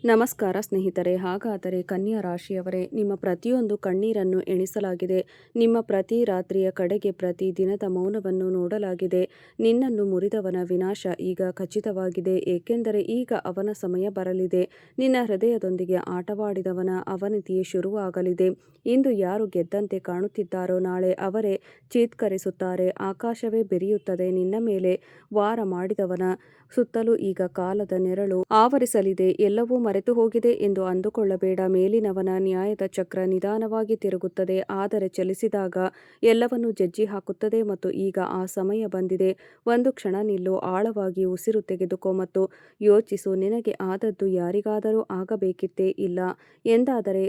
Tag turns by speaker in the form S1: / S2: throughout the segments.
S1: ನಮಸ್ಕಾರ ಸ್ನೇಹಿತರೆ. ಹಾಗಾದರೆ ಕನ್ಯಾ ರಾಶಿಯವರೇ, ನಿಮ್ಮ ಪ್ರತಿಯೊಂದು ಕಣ್ಣೀರನ್ನು ಎಣಿಸಲಾಗಿದೆ. ನಿಮ್ಮ ಪ್ರತಿ ರಾತ್ರಿಯ ಕಡೆಗೆ ಪ್ರತಿ ದಿನದ ಮೌನವನ್ನು ನೋಡಲಾಗಿದೆ. ನಿನ್ನನ್ನು ಮುರಿದವನ ವಿನಾಶ ಈಗ ಖಚಿತವಾಗಿದೆ, ಏಕೆಂದರೆ ಈಗ ಅವನ ಸಮಯ ಬರಲಿದೆ. ನಿನ್ನ ಹೃದಯದೊಂದಿಗೆ ಆಟವಾಡಿದವನ ಅವನತಿಯೇ ಶುರುವಾಗಲಿದೆ. ಇಂದು ಯಾರು ಗೆದ್ದಂತೆ ಕಾಣುತ್ತಿದ್ದಾರೋ ನಾಳೆ ಅವರೇ ಚೀತ್ಕರಿಸುತ್ತಾರೆ. ಆಕಾಶವೇ ಬೆರೆಯುತ್ತದೆ. ನಿನ್ನ ಮೇಲೆ ವಾರ ಮಾಡಿದವನ ಸುತ್ತಲೂ ಈಗ ಕಾಲದ ನೆರಳು ಆವರಿಸಲಿದೆ. ಎಲ್ಲವೂ ಮರೆತು ಹೋಗಿದೆ ಎಂದು ಅಂದುಕೊಳ್ಳಬೇಡ. ಮೇಲಿನವನ ನ್ಯಾಯದ ಚಕ್ರ ನಿಧಾನವಾಗಿ ತಿರುಗುತ್ತದೆ, ಆದರೆ ಚಲಿಸಿದಾಗ ಎಲ್ಲವನ್ನೂ ಜಜ್ಜಿ ಹಾಕುತ್ತದೆ. ಮತ್ತು ಈಗ ಆ ಸಮಯ ಬಂದಿದೆ. ಒಂದು ಕ್ಷಣ ನಿಲ್ಲು, ಆಳವಾಗಿ ಉಸಿರು ತೆಗೆದುಕೋ ಮತ್ತು ಯೋಚಿಸು. ನಿನಗೆ ಆದದ್ದು ಯಾರಿಗಾದರೂ ಆಗಬೇಕಿತ್ತೇ? ಇಲ್ಲ ಎಂದಾದರೆ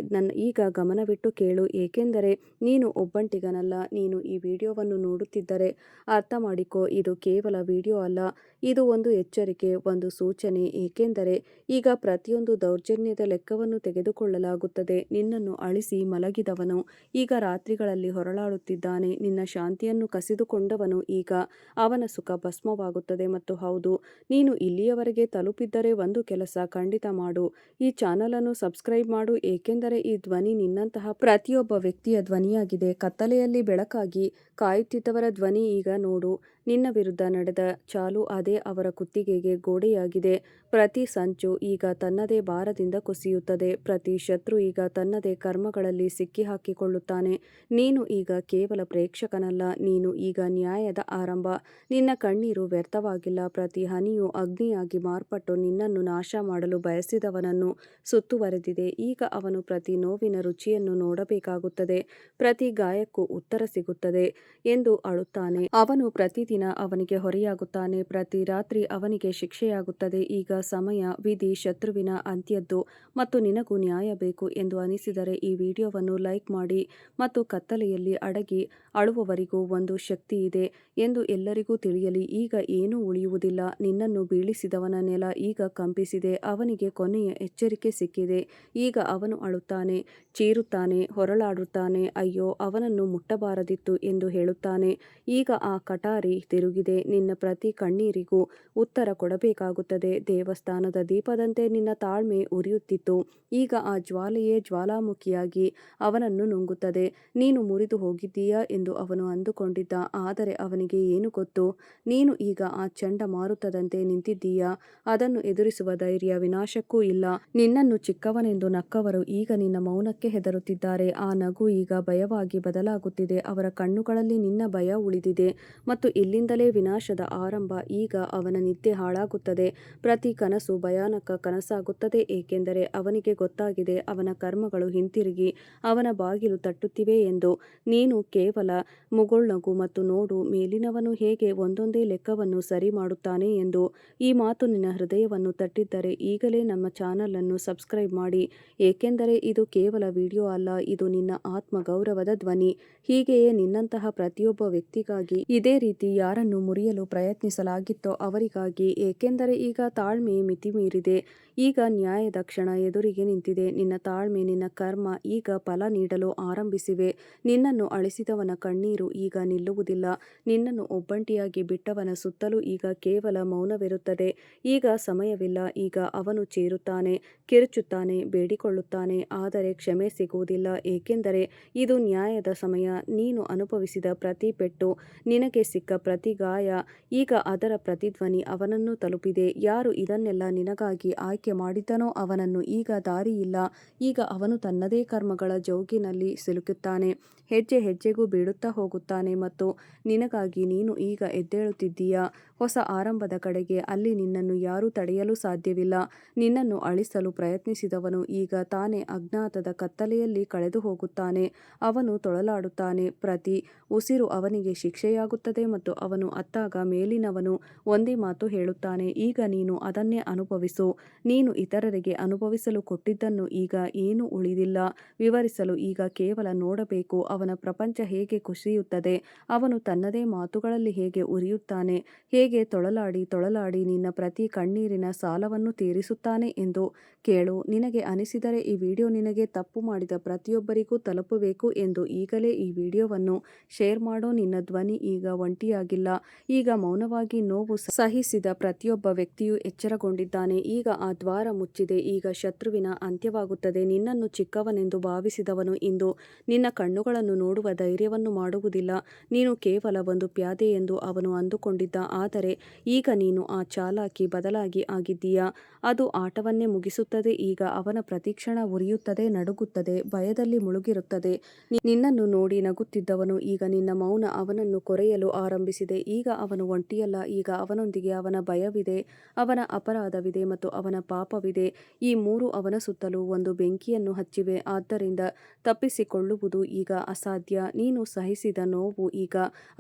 S1: ಈಗ ಗಮನವಿಟ್ಟು ಕೇಳು, ಏಕೆಂದರೆ ನೀನು ಒಬ್ಬಂಟಿಗನಲ್ಲ. ನೀನು ಈ ವಿಡಿಯೋವನ್ನು ನೋಡುತ್ತಿದ್ದರೆ ಅರ್ಥ ಮಾಡಿಕೋ, ಇದು ಕೇವಲ ವಿಡಿಯೋ ಅಲ್ಲ, ಇದು ಒಂದು ಎಚ್ಚರಿಕೆ, ಒಂದು ಸೂಚನೆ. ಏಕೆಂದರೆ ಈಗ ಪ್ರತಿಯೊಂದು ದೌರ್ಜನ್ಯದ ಲೆಕ್ಕವನ್ನು ತೆಗೆದುಕೊಳ್ಳಲಾಗುತ್ತದೆ. ನಿನ್ನನ್ನು ಅಳಿಸಿ ಮಲಗಿದವನು ಈಗ ರಾತ್ರಿಗಳಲ್ಲಿ ಹೊರಳಾಡುತ್ತಿದ್ದಾನೆ. ನಿನ್ನ ಶಾಂತಿಯನ್ನು ಕಸಿದುಕೊಂಡವನು ಈಗ ಅವನ ಸುಖ ಭಸ್ಮವಾಗುತ್ತದೆ. ಮತ್ತು ಹೌದು, ನೀನು ಇಲ್ಲಿಯವರೆಗೆ ತಲುಪಿದ್ದರೆ ಒಂದು ಕೆಲಸ ಖಂಡಿತ ಮಾಡು, ಈ ಚಾನಲ್ ಅನ್ನು ಸಬ್ಸ್ಕ್ರೈಬ್ ಮಾಡು, ಏಕೆಂದರೆ ಈ ಧ್ವನಿ ನಿನ್ನಂತಹ ಪ್ರತಿಯೊಬ್ಬ ವ್ಯಕ್ತಿಯ ಧ್ವನಿಯಾಗಿದೆ. ಕತ್ತಲೆಯಲ್ಲಿ ಬೆಳಕಾಗಿ ಕಾಯುತ್ತಿದ್ದವರ ಧ್ವನಿ ಈಗ ನೋಡು. ನಿನ್ನ ವಿರುದ್ಧ ನಡೆದ ಚಾಲು ಅದೇ ಅವರ ಕುತ್ತಿಗೆಗೆ ಗೋಡೆಯಾಗಿದೆ. ಪ್ರತಿ ಸಂಚು ಈಗ ತನ್ನದೇ ಭಾರದಿಂದ ಕುಸಿಯುತ್ತದೆ. ಪ್ರತಿ ಶತ್ರು ಈಗ ತನ್ನದೇ ಕರ್ಮಗಳಲ್ಲಿ ಸಿಕ್ಕಿಹಾಕಿಕೊಳ್ಳುತ್ತಾನೆ. ನೀನು ಈಗ ಕೇವಲ ಪ್ರೇಕ್ಷಕನಲ್ಲ, ನೀನು ಈಗ ನ್ಯಾಯದ ಆರಂಭ. ನಿನ್ನ ಕಣ್ಣೀರು ವ್ಯರ್ಥವಾಗಿಲ್ಲ. ಪ್ರತಿ ಹನಿಯು ಅಗ್ನಿಯಾಗಿ ಮಾರ್ಪಟ್ಟು ನಿನ್ನನ್ನು ನಾಶ ಮಾಡಲು ಬಯಸಿದವನನ್ನು ಸುತ್ತುವರೆದಿದೆ. ಈಗ ಅವನು ಪ್ರತಿ ನೋವಿನ ರುಚಿಯನ್ನು ನೋಡಬೇಕಾಗುತ್ತದೆ, ಪ್ರತಿ ಗಾಯಕ್ಕೂ ಉತ್ತರ ಸಿಗುತ್ತದೆ ಎಂದು ಅಳುತ್ತಾನೆ. ಅವನು ಪ್ರತಿದಿನ ಅವನಿಗೆ ಹೊರೆಯಾಗುತ್ತಾನೆ, ಪ್ರತಿ ರಾತ್ರಿ ಅವನಿಗೆ ಶಿಕ್ಷೆಯಾಗುತ್ತದೆ. ಈಗ ಸಮಯ, ವಿಧಿ, ಶತ್ರುವಿನ ಅಂತ್ಯದ್ದು ಮತ್ತು ನಿನಗೂ ನ್ಯಾಯ ಬೇಕು ಎಂದು ಅನಿಸಿದರೆ ಈ ವಿಡಿಯೋವನ್ನು ಲೈಕ್ ಮಾಡಿ. ಮತ್ತು ಕತ್ತಲೆಯಲ್ಲಿ ಅಡಗಿ ಅಳುವವರಿಗೂ ಒಂದು ಶಕ್ತಿ ಇದೆ ಎಂದು ಎಲ್ಲರಿಗೂ ತಿಳಿಯಲಿ. ಈಗ ಏನೂ ಉಳಿಯುವುದಿಲ್ಲ. ನಿನ್ನನ್ನು ಬೀಳಿಸಿದವನ ನೆಲ ಈಗ ಕಂಪಿಸಿದೆ. ಅವನಿಗೆ ಕೊನೆಯ ಎಚ್ಚರಿಕೆ ಸಿಕ್ಕಿದೆ. ಈಗ ಅವನು ಅಳುತ್ತಾನೆ, ಚೀರುತ್ತಾನೆ, ಹೊರಳಾಡುತ್ತಾನೆ. ಅಯ್ಯೋ, ಅವನನ್ನು ಮುಟ್ಟಬಾರದಿತ್ತು ಎಂದು ಹೇಳುತ್ತಾನೆ. ಈಗ ಆ ಕಟಾರಿ ತಿರುಗಿದೆ. ನಿನ್ನ ಪ್ರತಿ ಕಣ್ಣೀರಿಗೂ ಉತ್ತರ ಕೊಡಬೇಕಾಗುತ್ತದೆ. ದೇವಸ್ಥಾನದ ದೀಪದಂತೆ ನಿನ್ನ ತಾಳ್ಮೆ ಉರಿಯುತ್ತಿತ್ತು. ಈಗ ಆ ಜ್ವಾಲೆಯೇ ಜ್ವಾಲಾಮುಖಿಯಾಗಿ ಅವನನ್ನು ನುಂಗುತ್ತದೆ. ನೀನು ಮುರಿದು ಹೋಗಿದ್ದೀಯಾ ಎಂದು ಅವನು ಅಂದುಕೊಂಡಿದ್ದ, ಆದರೆ ಅವನಿಗೆ ಏನು ಗೊತ್ತು, ನೀನು ಈಗ ಆ ಚಂಡಮಾರುತದಂತೆ ನಿಂತಿದ್ದೀಯಾ. ಅದನ್ನು ಎದುರಿಸುವ ಧೈರ್ಯ ವಿನಾಶಕ್ಕೂ ಇಲ್ಲ. ನಿನ್ನನ್ನು ಚಿಕ್ಕವನೆಂದು ನಕ್ಕವರು ಈಗ ನಿನ್ನ ಮೌನಕ್ಕೆ ಹೆದರುತ್ತಿದ್ದಾರೆ. ಆ ನಗು ಈಗ ಭಯವಾಗಿ ಬದಲಾಗುತ್ತಿದೆ. ಅವರ ಕಣ್ಣುಗಳಲ್ಲಿ ನಿನ್ನ ಭಯ ಉಳಿದಿದೆ ಮತ್ತು ಇಲ್ಲಿಂದಲೇ ವಿನಾಶದ ಆರಂಭ. ಈಗ ಅವನ ನಿದ್ದೆ ಹಾಳಾಗುತ್ತದೆ. ಪ್ರತಿ ಕನಸು ಭಯಾನಕ ಕನಸಾಗುತ್ತದೆ, ಏಕೆಂದರೆ ಅವನಿಗೆ ಗೊತ್ತಾಗಿದೆ ಅವನ ಕರ್ಮಗಳು ಹಿಂತಿರುಗಿ ಅವನ ಬಾಗಿಲು ತಟ್ಟುತ್ತಿವೆ ಎಂದು. ನೀನು ಕೇವಲ ಮುಗುಳ್ನಗು ಮತ್ತು ನೋಡು ಮೇಲಿನವನು ಹೇಗೆ ಒಂದೊಂದೇ ಲೆಕ್ಕವನ್ನು ಸರಿ ಮಾಡುತ್ತಾನೆ ಎಂದು. ಈ ಮಾತು ನಿನ್ನ ಹೃದಯವನ್ನು ತಟ್ಟಿದ್ದರೆ ಈಗಲೇ ನಮ್ಮ ಚಾನಲ್ ಅನ್ನು ಸಬ್ಸ್ಕ್ರೈಬ್ ಮಾಡಿ, ಏಕೆಂದರೆ ಇದು ಕೇವಲ ವಿಡಿಯೋ ಅಲ್ಲ, ಇದು ನಿನ್ನ ಆತ್ಮ ಗೌರವದ ಧ್ವನಿ. ಹೀಗೆಯೇ ನಿನ್ನಂತಹ ಪ್ರತಿಯೊಬ್ಬ ವ್ಯಕ್ತಿಗಾಗಿ, ಇದೇ ರೀತಿ ಯಾರನ್ನು ಮುರಿಯಲು ಪ್ರಯತ್ನಿಸಲಾಗಿತ್ತೋ ಅವರಿಗಾಗಿ, ಏಕೆಂದರೆ ಈಗ ತಾಳ್ಮೆ ಮಿತಿಮೀರಿದೆ. ಈಗ ನ್ಯಾಯದ ಕ್ಷಣ ಎದುರಿಗೆ ನಿಂತಿದೆ. ನಿನ್ನ ತಾಳ್ಮೆ, ನಿನ್ನ ಕರ್ಮ ಈಗ ಫಲ ನೀಡಲು ಆರಂಭಿಸಿವೆ. ನಿನ್ನನ್ನು ಅಳಿಸಿದವನ ಕಣ್ಣೀರು ಈಗ ನಿಲ್ಲುವುದಿಲ್ಲ. ನಿನ್ನನ್ನು ಒಬ್ಬಂಟಿಯಾಗಿ ಬಿಟ್ಟವನ ಸುತ್ತಲೂ ಈಗ ಕೇವಲ ಮೌನವಿರುತ್ತದೆ. ಈಗ ಸಮಯವಿಲ್ಲ. ಈಗ ಅವನು ಚೀರುತ್ತಾನೆ, ಕಿರುಚುತ್ತಾನೆ, ಬೇಡಿಕೊಳ್ಳುತ್ತಾನೆ, ಆದರೆ ಕ್ಷಮೆ ಸಿಗುವುದಿಲ್ಲ, ಏಕೆಂದರೆ ಇದು ನ್ಯಾಯದ ಸಮಯ. ನೀನು ಅನುಭವಿಸಿದ ಪ್ರತಿ ಪೆಟ್ಟು, ನಿನಗೆ ಸಿಕ್ಕ ಪ್ರತಿ ಗಾಯ, ಈಗ ಅದರ ಪ್ರತಿಧ್ವನಿ ಅವನನ್ನು ತಲುಪಿದೆ. ಯಾರು ಇದನ್ನೆಲ್ಲ ನಿನಗಾಗಿ ಆಯ್ಕೆ ಮಾಡಿದ್ದನೋ ಅವನನ್ನು ಈಗ ದಾರಿಯಿಲ್ಲ. ಈಗ ಅವನು ತನ್ನದೇ ಕರ್ಮಗಳ ಜೌಗಿನಲ್ಲಿ ಸಿಲುಕುತ್ತಾನೆ, ಹೆಜ್ಜೆ ಹೆಜ್ಜೆಗೂ ಬೀಳುತ್ತಾ ಹೋಗುತ್ತಾನೆ. ಮತ್ತು ನಿನಗಾಗಿ ನೀನು ಈಗ ಎದ್ದೇಳುತ್ತಿದ್ದೀಯಾ ಹೊಸ ಆರಂಭದ ಕಡೆಗೆ. ಅಲ್ಲಿ ನಿನ್ನನ್ನು ಯಾರೂ ತಡೆಯಲು ಸಾಧ್ಯವಿಲ್ಲ. ನಿನ್ನನ್ನು ಅಳಿಸಲು ಪ್ರಯತ್ನಿಸಿದವನು ಈಗ ತಾನೇ ಅಜ್ಞಾತದ ಕತ್ತಲೆಯಲ್ಲಿ ಕಳೆದು ಹೋಗುತ್ತಾನೆ. ಅವನು ತೊಳಲಾಡುತ್ತಾನೆ, ಪ್ರತಿ ಉಸಿರು ಅವನಿಗೆ ಶಿಕ್ಷೆಯಾಗುತ್ತದೆ. ಮತ್ತು ಅವನು ಅತ್ತಾಗ ಮೇಲಿನವನು ಒಂದೇ ಮಾತು ಹೇಳುತ್ತಾನೆ, ಈಗ ನೀನು ಅದನ್ನೇ ಅನುಭವಿಸು. ನೀನು ಇತರರಿಗೆ ಅನುಭವಿಸಲು ಕೊಟ್ಟಿದ್ದನ್ನು ಈಗ ಏನೂ ಉಳಿದಿಲ್ಲ. ವಿವರಿಸಲು ಈಗ ಕೇವಲ ನೋಡಬೇಕು. ಅವನ ಪ್ರಪಂಚ ಹೇಗೆ ಕುಸಿಯುತ್ತದೆ, ಅವನು ತನ್ನದೇ ಮಾತುಗಳಲ್ಲಿ ಹೇಗೆ ಉರಿಯುತ್ತಾನೆ, ಹೇಗೆ ತೊಳಲಾಡಿ ತೊಳಲಾಡಿ ನಿನ್ನ ಪ್ರತಿ ಕಣ್ಣೀರಿನ ಸಾಲವನ್ನು ತೀರಿಸುತ್ತಾನೆ ಎಂದು ಕೇಳು. ನಿನಗೆ ಅನಿಸಿದರೆ ಈ ವಿಡಿಯೋ ನಿನಗೆ ತಪ್ಪು ಮಾಡಿದ ಪ್ರತಿಯೊಬ್ಬರಿಗೂ ತಲುಪಬೇಕು ಎಂದು ಈಗಲೇ ಈ ವಿಡಿಯೋವನ್ನು ಶೇರ್ ಮಾಡೋ. ನಿನ್ನ ಧ್ವನಿ ಈಗ ಒಂಟಿಯಾಗಿ ಸಾಧ್ಯವಾಗಿಲ್ಲ. ಈಗ ಮೌನವಾಗಿ ನೋವು ಸಹಿಸಿದ ಪ್ರತಿಯೊಬ್ಬ ವ್ಯಕ್ತಿಯೂ ಎಚ್ಚರಗೊಂಡಿದ್ದಾನೆ. ಈಗ ಆ ದ್ವಾರ ಮುಚ್ಚಿದೆ. ಈಗ ಶತ್ರುವಿನ ಅಂತ್ಯವಾಗುತ್ತದೆ. ನಿನ್ನನ್ನು ಚಿಕ್ಕವನೆಂದು ಭಾವಿಸಿದವನು ಇಂದು ನಿನ್ನ ಕಣ್ಣುಗಳನ್ನು ನೋಡುವ ಧೈರ್ಯವನ್ನು ಮಾಡುವುದಿಲ್ಲ. ನೀನು ಕೇವಲ ಒಂದು ಪ್ಯಾದೆ ಎಂದು ಅವನು ಅಂದುಕೊಂಡಿದ್ದ. ಆದರೆ ಈಗ ನೀನು ಆ ಚಾಲಾಕಿ ಬದಲಾಗಿ ಆಗಿದ್ದೀಯಾ. ಅದು ಆಟವನ್ನೇ ಮುಗಿಸುತ್ತದೆ. ಈಗ ಅವನ ಪ್ರತಿಕ್ಷಣ ಉರಿಯುತ್ತದೆ, ನಡುಗುತ್ತದೆ, ಭಯದಲ್ಲಿ ಮುಳುಗಿರುತ್ತದೆ. ನಿನ್ನನ್ನು ನೋಡಿ ನಗುತ್ತಿದ್ದವನು ಈಗ ನಿನ್ನ ಮೌನ ಅವನನ್ನು ಕೊರೆಯಲು ಆರಂಭಿಸಿದೆ. ಈಗ ಅವನು ಒಂಟಿಯಲ್ಲ. ಈಗ ಅವನೊಂದಿಗೆ ಅವನ ಭಯವಿದೆ, ಅವನ ಅಪರಾಧವಿದೆ ಮತ್ತು ಅವನ ಪಾಪವಿದೆ. ಈ ಮೂರು ಅವನ ಸುತ್ತಲೂ ಒಂದು ಬೆಂಕಿಯನ್ನು ಹಚ್ಚಿವೆ. ಆದ್ದರಿಂದ ತಪ್ಪಿಸಿಕೊಳ್ಳುವುದು ಈಗ ಅಸಾಧ್ಯ. ನೀನು ಸಹಿಸಿದ ನೋವು ಈಗ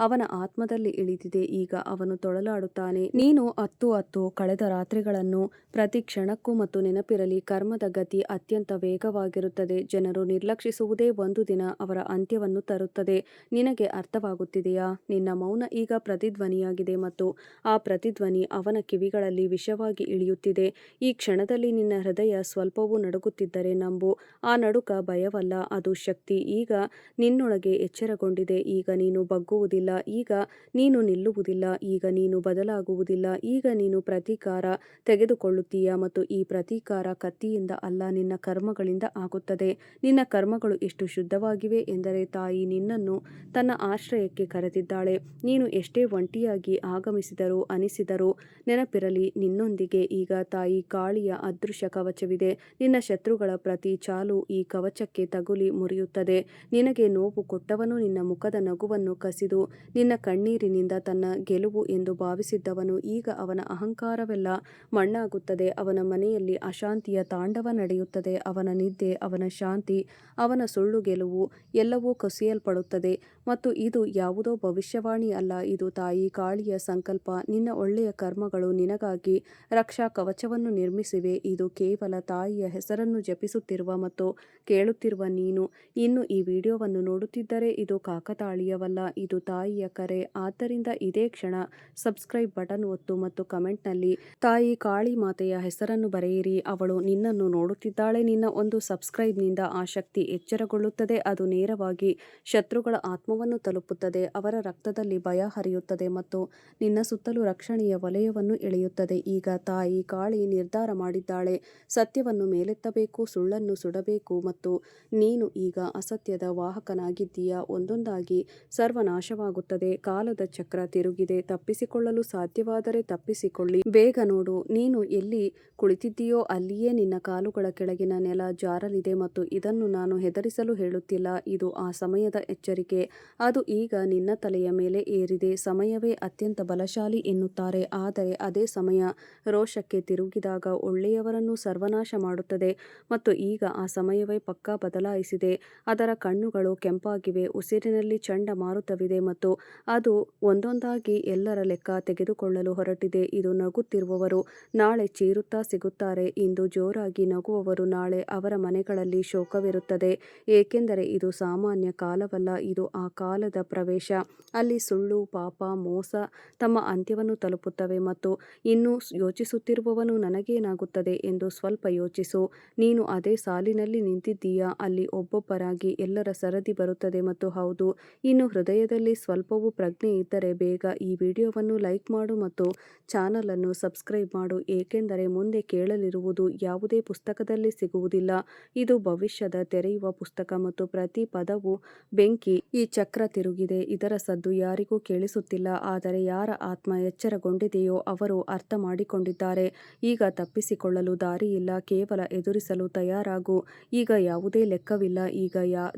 S1: ಅವನ ಆತ್ಮದಲ್ಲಿ ಇಳಿದಿದೆ. ಈಗ ಅವನು ತೊಳಲಾಡುತ್ತಾನೆ. ನೀನು ಹತ್ತು ಕಳೆದ ರಾತ್ರಿಗಳನ್ನು ಪ್ರತಿ ಕ್ಷಣಕ್ಕೂ ಮತ್ತು ನೆನಪಿರಲಿ, ಕರ್ಮದ ಗತಿ ಅತ್ಯಂತ ವೇಗವಾಗಿರುತ್ತದೆ. ಜನರು ನಿರ್ಲಕ್ಷಿಸುವುದೇ ಒಂದು ದಿನ ಅವರ ಅಂತ್ಯವನ್ನು ತರುತ್ತದೆ. ನಿನಗೆ ಅರ್ಥವಾಗುತ್ತಿದೆಯಾ? ನಿನ್ನ ಮೌನ ಈಗ ಪ್ರತಿಧ್ವನಿಯಾಗಿದೆ ಮತ್ತು ಆ ಪ್ರತಿಧ್ವನಿ ಅವನ ಕಿವಿಗಳಲ್ಲಿ ವಿಷವಾಗಿ ಇಳಿಯುತ್ತಿದೆ. ಈ ಕ್ಷಣದಲ್ಲಿ ನಿನ್ನ ಹೃದಯ ಸ್ವಲ್ಪವೂ ನಡುಗುತ್ತಿದ್ದರೆ ನಂಬು, ಆ ನಡುಕ ಭಯವಲ್ಲ, ಅದು ಶಕ್ತಿ. ಈಗ ನಿನ್ನೊಳಗೆ ಎಚ್ಚರಗೊಂಡಿದೆ. ಈಗ ನೀನು ಬಗ್ಗುವುದಿಲ್ಲ. ಈಗ ನೀನು ನಿಲ್ಲುವುದಿಲ್ಲ. ಈಗ ನೀನು ಬದಲಾಗುವುದಿಲ್ಲ. ಈಗ ನೀನು ಪ್ರತೀಕಾರ ತೆಗೆದುಕೊಳ್ಳುತ್ತೀಯ ಮತ್ತು ಈ ಪ್ರತೀಕಾರ ಕತ್ತಿಯಿಂದ ಅಲ್ಲ, ನಿನ್ನ ಕರ್ಮಗಳಿಂದ ಆಗುತ್ತದೆ. ನಿನ್ನ ಕರ್ಮಗಳು ಎಷ್ಟು ಶುದ್ಧವಾಗಿವೆ ಎಂದರೆ ತಾಯಿ ನಿನ್ನನ್ನು ತನ್ನ ಆಶ್ರಯಕ್ಕೆ ಕರೆದಿದ್ದಾಳೆ. ನೀನು ಎಷ್ಟೇ ಒಂಟಿಯಾಗಿ ಆಗಮಿಸಿದರೂ ಅನಿಸಿದರೂ ನೆನಪಿರಲಿ, ನಿನ್ನೊಂದಿಗೆ ಈಗ ತಾಯಿ ಕಾಳಿಯ ಅದೃಶ್ಯ ಕವಚವಿದೆ. ನಿನ್ನ ಶತ್ರುಗಳ ಪ್ರತಿ ಚಾಲು ಈ ಕವಚಕ್ಕೆ ತಗುಲಿ ಮುರಿಯುತ್ತದೆ. ನಿನಗೆ ನೋವು ಕೊಟ್ಟವನು ನಿನ್ನ ಮುಖದ ನಗುವನ್ನು ಕಸಿದು ನಿನ್ನ ಕಣ್ಣೀರಿನಿಂದ ತನ್ನ ಗೆಲುವು ಎಂದು ಭಾವಿಸಿದ್ದವನು ಈಗ ಅವನ ಅಹಂಕಾರವೆಲ್ಲ ಮಣ್ಣಾಗುತ್ತದೆ. ಅವನ ಮನೆಯಲ್ಲಿ ಅಶಾಂತಿಯ ತಾಂಡವ ನಡೆಯುತ್ತದೆ. ಅವನ ನಿದ್ದೆ, ಅವನ ಶಾಂತಿ, ಅವನ ಸುಳ್ಳು ಗೆಲುವು ಎಲ್ಲವೂ ಕಸಿಯಲ್ಪಡುತ್ತದೆ. ಮತ್ತು ಇದು ಯಾವುದೋ ಭವಿಷ್ಯವಾಣಿ ಅಲ್ಲ, ಇದು ತಾಯಿ ಕಾಳಿಯ ಸಂಕಲ್ಪ. ನಿನ್ನ ಒಳ್ಳೆಯ ಕರ್ಮಗಳು ನಿನಗಾಗಿ ರಕ್ಷಾ ಕವಚವನ್ನು ನಿರ್ಮಿಸಿವೆ. ಇದು ಕೇವಲ ತಾಯಿಯ ಹೆಸರನ್ನು ಜಪಿಸುತ್ತಿರುವ ಮತ್ತು ಕೇಳುತ್ತಿರುವ ನೀನು ಇನ್ನು ಈ ವಿಡಿಯೋವನ್ನು ನೋಡುತ್ತಿದ್ದರೆ ಇದು ಕಾಕತಾಳೀಯವಲ್ಲ, ಇದು ತಾಯಿಯ ಕರೆ. ಆದ್ದರಿಂದ ಇದೇ ಕ್ಷಣ ಸಬ್ಸ್ಕ್ರೈಬ್ ಬಟನ್ ಒತ್ತು ಮತ್ತು ಕಮೆಂಟ್ನಲ್ಲಿ ತಾಯಿ ಕಾಳಿ ಮಾತೆಯ ಹೆಸರನ್ನು ಬರೆಯಿರಿ. ಅವಳು ನಿನ್ನನ್ನು ನೋಡುತ್ತಿದ್ದಾಳೆ. ನಿನ್ನ ಒಂದು ಸಬ್ಸ್ಕ್ರೈಬ್ನಿಂದ ಆ ಶಕ್ತಿ ಎಚ್ಚರಗೊಳ್ಳುತ್ತದೆ. ಅದು ನೇರವಾಗಿ ಶತ್ರುಗಳ ಆತ್ಮವನ್ನು ತಲುಪುತ್ತದೆ. ಅವರ ರಕ್ತದಲ್ಲಿ ಭಯ ಹರಿಯುತ್ತದೆ ಮತ್ತು ನಿನ್ನ ಸುತ್ತಲೂ ರಕ್ಷಣೆಯ ವಲಯವನ್ನು ಎಳೆಯುತ್ತದೆ. ಈಗ ತಾಯಿ ಕಾಳಿ ನಿರ್ಧಾರ ಮಾಡಿದ್ದಾಳೆ. ಸತ್ಯವನ್ನು ಮೇಲೆತ್ತಬೇಕು, ಸುಳ್ಳನ್ನು ಸುಡಬೇಕು ಮತ್ತು ನೀನು ಈಗ ಅಸತ್ಯದ ವಾಹಕನಾಗಿದ್ದೀಯಾ. ಒಂದೊಂದಾಗಿ ಸರ್ವನಾಶವಾಗುತ್ತದೆ. ಕಾಲದ ಚಕ್ರ ತಿರುಗಿದೆ. ತಪ್ಪಿಸಿಕೊಳ್ಳಲು ಸಾಧ್ಯವಾದರೆ ತಪ್ಪಿಸಿಕೊಳ್ಳಿ. ಬೇಗ ನೋಡು, ನೀನು ಎಲ್ಲಿ ಕುಳಿತಿದ್ದೀಯೋ ಅಲ್ಲಿಯೇ ನಿನ್ನ ಕಾಲುಗಳ ಕೆಳಗಿನ ನೆಲ ಜಾರಲಿದೆ. ಮತ್ತು ಇದನ್ನು ನಾನು ಹೆದರಿಸಲು ಹೇಳುತ್ತಿಲ್ಲ, ಇದು ಆ ಸಮಯದ ಎಚ್ಚರಿಕೆ. ಅದು ಈಗ ನಿನ್ನ ತಲೆಯ ಮೇಲೆ ಏರಿದೆ. ಸಮಯವೇ ಅತ್ಯಂತ ಬಲಶಾಲಿ ಎನ್ನುತ್ತಾರೆ, ಆದರೆ ಅದೇ ಸಮಯ ರೋಷಕ್ಕೆ ತಿರುಗಿದಾಗ ಒಳ್ಳೆಯವರನ್ನು ಸರ್ವನಾಶ ಮಾಡುತ್ತದೆ. ಮತ್ತು ಈಗ ಆ ಸಮಯವೇ ಪಕ್ಕಾ ಬದಲಾಯಿಸಿದೆ. ಅದರ ಕಣ್ಣುಗಳು ಕೆಂಪಾಗಿವೆ. ಉಸಿರಿನಲ್ಲಿ ಚಂಡಮಾರುತವಿದೆ ಮತ್ತು ಅದು ಒಂದೊಂದಾಗಿ ಎಲ್ಲರ ಲೆಕ್ಕ ತೆಗೆದುಕೊಳ್ಳಲು ಹೊರಟಿದೆ. ಇದು ನಗುತ್ತಿರುವವರು ನಾಳೆ ಚೀರುತ್ತಾ ಸಿಗುತ್ತಾರೆ. ಇಂದು ಜೋರಾಗಿ ನಗುವವರು ನಾಳೆ ಅವರ ಮನೆಗಳಲ್ಲಿ ಶೋಕವಿರುತ್ತದೆ. ಏಕೆಂದರೆ ಇದು ಸಾಮಾನ್ಯ ಕಾಲವಲ್ಲ, ಇದು ಆ ಕಾಲದ ಪ್ರವೇಶ. ಅಲ್ಲಿ ಸುಳ್ಳು, ಪಾಪ, ಮೋಸ ತಮ್ಮ ಅಂತ್ಯವನ್ನು ತಲುಪುತ್ತವೆ. ಮತ್ತು ಇನ್ನೂ ಯೋಚಿಸುತ್ತಿರುವವನು ನನಗೇನಾಗುತ್ತದೆ ಎಂದು ಸ್ವಲ್ಪ ಯೋಚಿಸು. ನೀನು ಅದೇ ಸಾಲಿನಲ್ಲಿ ನಿಂತಿದ್ದೀಯಾ. ಅಲ್ಲಿ ಒಬ್ಬೊಬ್ಬರಾಗಿ ಎಲ್ಲರ ಸರದಿ ಬರುತ್ತದೆ. ಮತ್ತು ಹೌದು, ಇನ್ನು ಹೃದಯದಲ್ಲಿ ಸ್ವಲ್ಪವೂ ಪ್ರಜ್ಞೆ ಇದ್ದರೆ ಬೇಗ ಈ ವಿಡಿಯೋವನ್ನು ಲೈಕ್ ಮಾಡು ಮತ್ತು ಚಾನಲ್ ಅನ್ನು ಸಬ್ಸ್ಕ್ರೈಬ್ ಮಾಡು, ಏಕೆಂದರೆ ಮುಂದೆ ಕೇಳಲಿರುವುದು ಯಾವುದೇ ಪುಸ್ತಕದಲ್ಲಿ ಸಿಗುವುದಿಲ್ಲ. ಇದು ಭವಿಷ್ಯದ ತೆರೆಯುವ ಪುಸ್ತಕ ಮತ್ತು ಪ್ರತಿ ಪದವು ಬೆಂಕಿ. ಈ ಚಕ್ರ ತಿರುಗಿದೆ. ಇದರ ಸದ್ದು ಯಾರಿಗೂ ಕೇಳಿಸುತ್ತಿಲ್ಲ, ಆದರೆ ಯಾರ ಆತ್ಮ ಎಚ್ಚರಗೊಂಡಿದೆಯೋ ಅವರು ಅರ್ಥ ಮಾಡಿಕೊಂಡಿದ್ದಾರೆ. ಈಗ ತಪ್ಪಿಸಿಕೊಳ್ಳಲು ದಾರಿಯಿಲ್ಲ, ಕೇವಲ ಎದುರಿಸಲು ತಯಾರಾಗು. ಈಗ ಯಾವುದೇ ಲೆಕ್ಕವಿಲ್ಲ. ಈಗ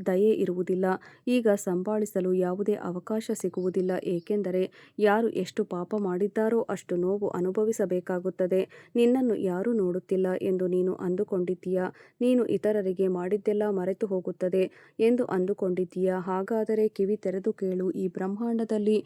S1: ದಯೆ ಇರುವುದಿಲ್ಲ. ಈಗ ಸಂಭಾಳಿಸಲು ಯಾವುದೇ ಅವಕಾಶ ಸಿಗುವುದಿಲ್ಲ, ಏಕೆಂದರೆ ಯಾರು ಎಷ್ಟು ಪಾಪ ಮಾಡಿದ್ದಾರೋ ಅಷ್ಟು ನೋವು ಅನುಭವಿಸಬೇಕಾಗುತ್ತದೆ. ನಿನ್ನನ್ನು ಯಾರೂ ನೋಡುತ್ತಿಲ್ಲ ಎಂದು ನೀನು ಅಂದುಕೊಂಡಿದ್ದೀಯಾ. ನೀನು ಇತರರಿಗೆ ಮಾಡಿದ್ದೆಲ್ಲ ಮರೆತು ಹೋಗುತ್ತದೆ ಎಂದು ಅಂದುಕೊಂಡಿದ್ದೀಯಾ. ಹಾಗಾದರೆ ಕಿವಿ ತೆರೆದು ಕೇಳು, ಈ ಬ್ರಹ್ಮಾಂಡದಲ್ಲಿ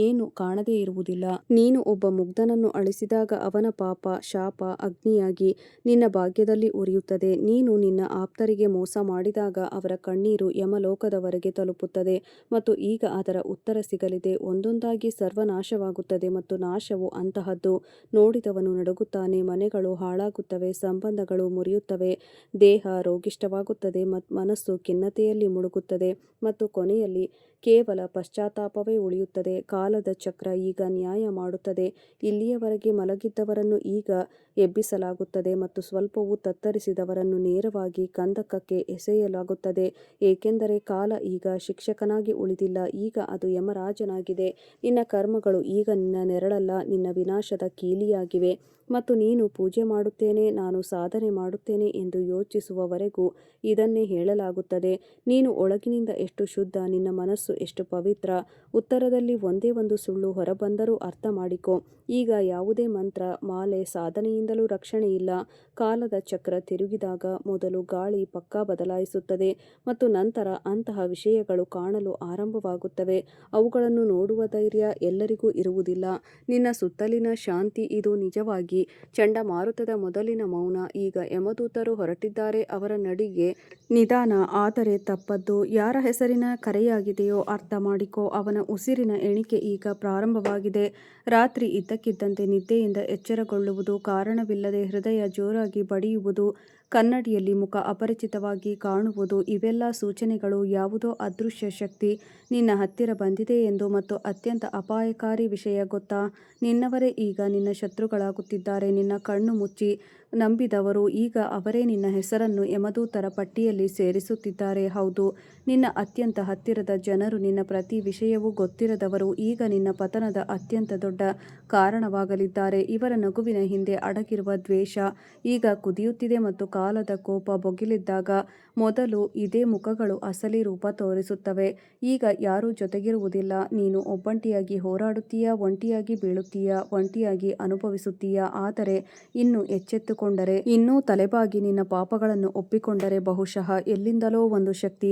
S1: ಏನು ಕಾಣದೇ ಇರುವುದಿಲ್ಲ. ನೀನು ಒಬ್ಬ ಮುಗ್ಧನನ್ನು ಅಳಿಸಿದಾಗ ಅವನ ಪಾಪ ಶಾಪ ಅಗ್ನಿಯಾಗಿ ನಿನ್ನ ಭಾಗ್ಯದಲ್ಲಿ ಉರಿಯುತ್ತದೆ. ನೀನು ನಿನ್ನ ಆಪ್ತರಿಗೆ ಮೋಸ ಮಾಡಿದಾಗ ಅವರ ಕಣ್ಣೀರು ಯಮಲೋಕದವರೆಗೆ ತಲುಪುತ್ತದೆ ಮತ್ತು ಈಗ ಅದರ ಉತ್ತರ ಸಿಗಲಿದೆ. ಒಂದೊಂದಾಗಿ ಸರ್ವನಾಶವಾಗುತ್ತದೆ ಮತ್ತು ನಾಶವು ಅಂತಹದ್ದು. ನೋಡಿದವನು ನಡುಗುತ್ತಾನೆ. ಮನೆಗಳು ಹಾಳಾಗುತ್ತವೆ, ಸಂಬಂಧಗಳು ಮುರಿಯುತ್ತವೆ, ದೇಹ ರೋಗಿಷ್ಠವಾಗುತ್ತದೆ ಮತ್ತು ಮನಸ್ಸು ಖಿನ್ನತೆಯಲ್ಲಿ ಮುಳುಗುತ್ತದೆ ಮತ್ತು ಕೊನೆಯಲ್ಲಿ ಕೇವಲ ಪಶ್ಚಾತ್ತಾಪವೇ ಉಳಿಯುತ್ತದೆ. ಕಾಲದ ಚಕ್ರ ಈಗ ನ್ಯಾಯ ಮಾಡುತ್ತದೆ. ಇಲ್ಲಿಯವರೆಗೆ ಮಲಗಿದ್ದವರನ್ನು ಈಗ ಎಬ್ಬಿಸಲಾಗುತ್ತದೆ ಮತ್ತು ಸ್ವಲ್ಪವೂ ತತ್ತರಿಸಿದವರನ್ನು ನೇರವಾಗಿ ಕಂದಕಕ್ಕೆ ಎಸೆಯಲಾಗುತ್ತದೆ. ಏಕೆಂದರೆ ಕಾಲ ಈಗ ಶಿಕ್ಷಕನಾಗಿ ಉಳಿದಿಲ್ಲ, ಈಗ ಅದು ಯಮರಾಜನಾಗಿದೆ. ನಿನ್ನ ಕರ್ಮಗಳು ಈಗ ನಿನ್ನ ನೆರಳಲ್ಲ, ನಿನ್ನ ವಿನಾಶದ ಕೀಲಿಯಾಗಿವೆ. ಮತ್ತು ನೀನು ಪೂಜೆ ಮಾಡುತ್ತೇನೆ, ನಾನು ಸಾಧನೆ ಮಾಡುತ್ತೇನೆ ಎಂದು ಯೋಚಿಸುವವರೆಗೂ ಇದನ್ನೇ ಹೇಳಲಾಗುತ್ತದೆ. ನೀನು ಒಳಗಿನಿಂದ ಎಷ್ಟು ಶುದ್ಧ, ನಿನ್ನ ಮನಸ್ಸು ಎಷ್ಟು ಪವಿತ್ರ. ಉತ್ತರದಲ್ಲಿ ಒಂದೇ ಒಂದು ಸುಳ್ಳು ಹೊರಬಂದರೂ ಅರ್ಥ ಮಾಡಿಕೊ. ಈಗ ಯಾವುದೇ ಮಂತ್ರ, ಮಾಲೆ, ಸಾಧನೆಯಿಂದಲೂ ರಕ್ಷಣೆಯಿಲ್ಲ. ಕಾಲದ ಚಕ್ರ ತಿರುಗಿದಾಗ ಮೊದಲು ಗಾಳಿ ಪಕ್ಕಾ ಬದಲಾಯಿಸುತ್ತದೆ ಮತ್ತು ನಂತರ ಅಂತಹ ವಿಷಯಗಳು ಕಾಣಲು ಆರಂಭವಾಗುತ್ತವೆ. ಅವುಗಳನ್ನು ನೋಡುವ ಧೈರ್ಯ ಎಲ್ಲರಿಗೂ ಇರುವುದಿಲ್ಲ. ನಿನ್ನ ಸುತ್ತಲಿನ ಶಾಂತಿ ಇದು ನಿಜವಾಗಿ ಚಂಡಮಾರುತದ ಮೊದಲಿನ ಮೌನ. ಈಗ ಯಮದೂತರು ಹೊರಟಿದ್ದಾರೆ. ಅವರ ನಡಿಗೆ ನಿಧಾನ ಆದರೆ ತಪ್ಪದ್ದು. ಯಾರ ಹೆಸರಿನ ಕರೆಯಾಗಿದೆಯೋ ಅರ್ಥ ಮಾಡಿಕೊ. ಅವನ ಉಸಿರಿನ ಎಣಿಕೆ ಈಗ ಪ್ರಾರಂಭವಾಗಿದೆ. ರಾತ್ರಿ ಇದ್ದಕ್ಕಿದ್ದಂತೆ ನಿದ್ದೆಯಿಂದ ಎಚ್ಚರಗೊಳ್ಳುವುದು, ಕಾರಣವಿಲ್ಲದೆ ಹೃದಯ ಜೋರಾಗಿ ಬಡಿಯುವುದು, ಕನ್ನಡಿಯಲ್ಲಿ ಮುಖ ಅಪರಿಚಿತವಾಗಿ ಕಾಣುವುದು, ಇವೆಲ್ಲ ಸೂಚನೆಗಳು ಯಾವುದೋ ಅದೃಶ್ಯ ಶಕ್ತಿ ನಿನ್ನ ಹತ್ತಿರ ಬಂದಿದೆ ಎಂದು. ಮತ್ತು ಅತ್ಯಂತ ಅಪಾಯಕಾರಿ ವಿಷಯ ಗೊತ್ತಾ, ನಿನ್ನವರೇ ಈಗ ನಿನ್ನ ಶತ್ರುಗಳಾಗುತ್ತಿದ್ದಾರೆ. ನಿನ್ನ ಕಣ್ಣು ಮುಚ್ಚಿ ನಂಬಿದವರು ಈಗ ಅವರೇ ನಿನ್ನ ಹೆಸರನ್ನು ಯಮದೂತರ ಪಟ್ಟಿಯಲ್ಲಿ ಸೇರಿಸುತ್ತಿದ್ದಾರೆ. ಹೌದು, ನಿನ್ನ ಅತ್ಯಂತ ಹತ್ತಿರದ ಜನರು, ನಿನ್ನ ಪ್ರತಿ ವಿಷಯವೂ ಗೊತ್ತಿರದವರು ಈಗ ನಿನ್ನ ಪತನದ ಅತ್ಯಂತ ದೊಡ್ಡ ಕಾರಣವಾಗಲಿದ್ದಾರೆ. ಇವರ ನಗುವಿನ ಹಿಂದೆ ಅಡಗಿರುವ ದ್ವೇಷ ಈಗ ಕುದಿಯುತ್ತಿದೆ ಮತ್ತು ಕಾಲದ ಕೋಪ ಭುಗಿಲೆದ್ದಾಗ ಮೊದಲು ಇದೇ ಮುಖಗಳು ಅಸಲಿ ರೂಪ ತೋರಿಸುತ್ತವೆ. ಈಗ ಯಾರೂ ಜೊತೆಗಿರುವುದಿಲ್ಲ. ನೀನು ಒಬ್ಬಂಟಿಯಾಗಿ ಹೋರಾಡುತ್ತೀಯಾ, ಒಂಟಿಯಾಗಿ ಬೀಳುತ್ತೀಯಾ, ಒಂಟಿಯಾಗಿ ಅನುಭವಿಸುತ್ತೀಯಾ. ಆದರೆ ಇನ್ನು ಎಚ್ಚೆತ್ತುಕೊಂಡರೆ, ಇನ್ನೂ ತಲೆಬಾಗಿ ನಿನ್ನ ಪಾಪಗಳನ್ನು ಒಪ್ಪಿಕೊಂಡರೆ ಬಹುಶಃ ಎಲ್ಲಿಂದಲೋ ಒಂದು ಶಕ್ತಿ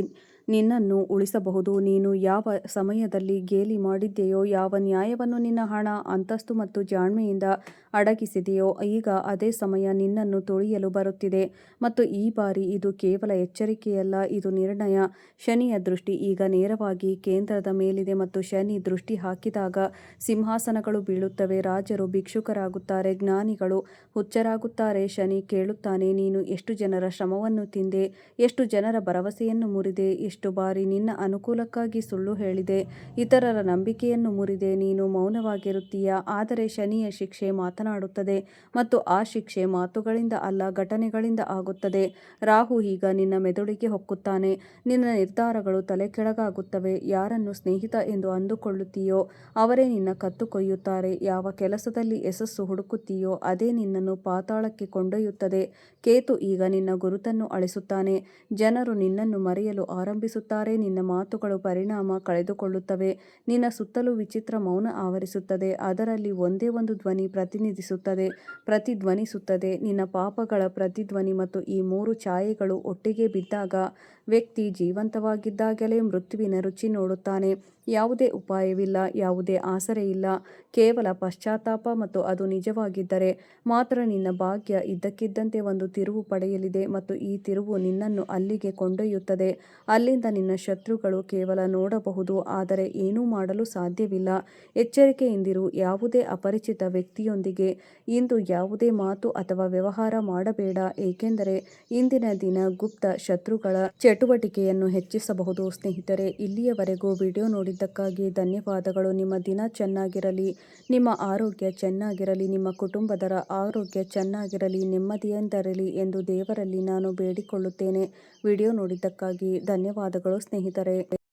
S1: ನಿನ್ನನ್ನು ಉಳಿಸಬಹುದು. ನೀನು ಯಾವ ಸಮಯದಲ್ಲಿ ಗೇಲಿ ಮಾಡಿದ್ದೆಯೋ, ಯಾವ ನ್ಯಾಯವನ್ನು ನಿನ್ನ ಹಣ, ಅಂತಸ್ತು ಮತ್ತು ಜಾಣ್ಮೆಯಿಂದ ಅಡಗಿಸಿದೆಯೋ, ಈಗ ಅದೇ ಸಮಯ ನಿನ್ನನ್ನು ತುಳಿಯಲು ಬರುತ್ತಿದೆ. ಮತ್ತು ಈ ಬಾರಿ ಇದು ಕೇವಲ ಎಚ್ಚರಿಕೆಯಲ್ಲ, ಇದು ನಿರ್ಣಯ. ಶನಿಯ ದೃಷ್ಟಿ ಈಗ ನೇರವಾಗಿ ಕೇಂದ್ರದ ಮೇಲಿದೆ ಮತ್ತು ಶನಿ ದೃಷ್ಟಿ ಹಾಕಿದಾಗ ಸಿಂಹಾಸನಗಳು ಬೀಳುತ್ತವೆ, ರಾಜರು ಭಿಕ್ಷುಕರಾಗುತ್ತಾರೆ, ಜ್ಞಾನಿಗಳು ಹುಚ್ಚರಾಗುತ್ತಾರೆ. ಶನಿ ಕೇಳುತ್ತಾನೆ, ನೀನು ಎಷ್ಟು ಜನರ ಶ್ರಮವನ್ನು ತಿಂದೆ, ಎಷ್ಟು ಜನರ ಭರವಸೆಯನ್ನು ಮುರಿದೆ, ಎಷ್ಟು ಬಾರಿ ನಿನ್ನ ಅನುಕೂಲಕ್ಕಾಗಿ ಸುಳ್ಳು ಹೇಳಿದೆ, ಇತರರ ನಂಬಿಕೆಯನ್ನು ಮುರಿದೆ. ನೀನು ಮೌನವಾಗಿರುತ್ತೀಯಾ, ಆದರೆ ಶನಿಯ ಶಿಕ್ಷೆ ಮಾತನಾಡುತ್ತದೆ ಮತ್ತು ಆ ಶಿಕ್ಷೆ ಮಾತುಗಳಿಂದ ಅಲ್ಲ, ಘಟನೆಗಳಿಂದ ಆಗುತ್ತದೆ. ರಾಹು ಈಗ ನಿನ್ನ ಮೆದುಳಿಗೆ ಹೊಕ್ಕುತ್ತಾನೆ. ನಿನ್ನ ನಿರ್ಧಾರಗಳು ತಲೆಕೆಳಗಾಗುತ್ತವೆ. ಯಾರನ್ನು ಸ್ನೇಹಿತ ಎಂದು ಅಂದುಕೊಳ್ಳುತ್ತೀಯೋ ಅವರೇ ನಿನ್ನ ಕತ್ತು ಕೊಯ್ಯುತ್ತಾರೆ. ಯಾವ ಕೆಲಸದಲ್ಲಿ ಯಶಸ್ಸು ಹುಡುಕುತ್ತೀಯೋ ಅದೇ ನಿನ್ನನ್ನು ಪಾತಾಳಕ್ಕೆ ಕೊಂಡೊಯ್ಯುತ್ತದೆ. ಕೇತು ಈಗ ನಿನ್ನ ಗುರುತನ್ನು ಅಳಿಸುತ್ತಾನೆ. ಜನರು ನಿನ್ನನ್ನು ಮರೆಯಲು ಆರಂಭಿಸುತ್ತಾರೆ. ನಿನ್ನ ಮಾತುಗಳು ಪರಿಣಾಮ ಕಳೆದುಕೊಳ್ಳುತ್ತವೆ. ನಿನ್ನ ಸುತ್ತಲೂ ವಿಚಿತ್ರ ಮೌನ ಆವರಿಸುತ್ತದೆ. ಅದರಲ್ಲಿ ಒಂದೇ ಒಂದು ಧ್ವನಿ ಪ್ರತಿಧ್ವನಿಸುತ್ತದೆ, ನಿನ್ನ ಪಾಪಗಳ ಪ್ರತಿಧ್ವನಿ. ಮತ್ತು ಈ ಮೂರು ಛಾಯೆಗಳು ಒಟ್ಟಿಗೆ ಬಿದ್ದಾಗ ವ್ಯಕ್ತಿ ಜೀವಂತವಾಗಿದ್ದಾಗಲೇ ಮೃತ್ಯುವಿನ ರುಚಿ ನೋಡುತ್ತಾನೆ. ಯಾವುದೇ ಉಪಾಯವಿಲ್ಲ, ಯಾವುದೇ ಆಸರೆಯಿಲ್ಲ, ಕೇವಲ ಪಶ್ಚಾತ್ತಾಪ. ಮತ್ತು ಅದು ನಿಜವಾಗಿದ್ದರೆ ಮಾತ್ರ ನಿನ್ನ ಭಾಗ್ಯ ಇದ್ದಕ್ಕಿದ್ದಂತೆ ಒಂದು ತಿರುವು ಪಡೆಯಲಿದೆ ಮತ್ತು ಈ ತಿರುವು ನಿನ್ನನ್ನು ಅಲ್ಲಿಗೆ ಕೊಂಡೊಯ್ಯುತ್ತದೆ. ಅಲ್ಲಿಂದ ನಿನ್ನ ಶತ್ರುಗಳು ಕೇವಲ ನೋಡಬಹುದು ಆದರೆ ಏನೂ ಮಾಡಲು ಸಾಧ್ಯವಿಲ್ಲ. ಎಚ್ಚರಿಕೆಯಿಂದಿರು. ಯಾವುದೇ ಅಪರಿಚಿತ ವ್ಯಕ್ತಿಯೊಂದಿಗೆ ಇಂದು ಯಾವುದೇ ಮಾತು ಅಥವಾ ವ್ಯವಹಾರ ಮಾಡಬೇಡ, ಏಕೆಂದರೆ ಇಂದಿನ ದಿನ ಗುಪ್ತ ಶತ್ರುಗಳ ಚಟುವಟಿಕೆಯನ್ನು ಹೆಚ್ಚಿಸಬಹುದು. ಸ್ನೇಹಿತರೆ, ಇಲ್ಲಿಯವರೆಗೂ ವಿಡಿಯೋ ನೋಡಿದ್ದಕ್ಕಾಗಿ ಧನ್ಯವಾದಗಳು. ನಿಮ್ಮ ದಿನ ಚೆನ್ನಾಗಿರಲಿ, ನಿಮ್ಮ ಆರೋಗ್ಯ ಚೆನ್ನಾಗಿರಲಿ, ನಿಮ್ಮ ಕುಟುಂಬದರ ಆರೋಗ್ಯ ಚೆನ್ನಾಗಿರಲಿ, ನೆಮ್ಮದಿಯಿಂದಿರಲಿ ಎಂದು ದೇವರಲ್ಲಿ ನಾನು ಬೇಡಿಕೊಳ್ಳುತ್ತೇನೆ. ವಿಡಿಯೋ ನೋಡಿದ್ದಕ್ಕಾಗಿ ಧನ್ಯವಾದಗಳು ಸ್ನೇಹಿತರೆ.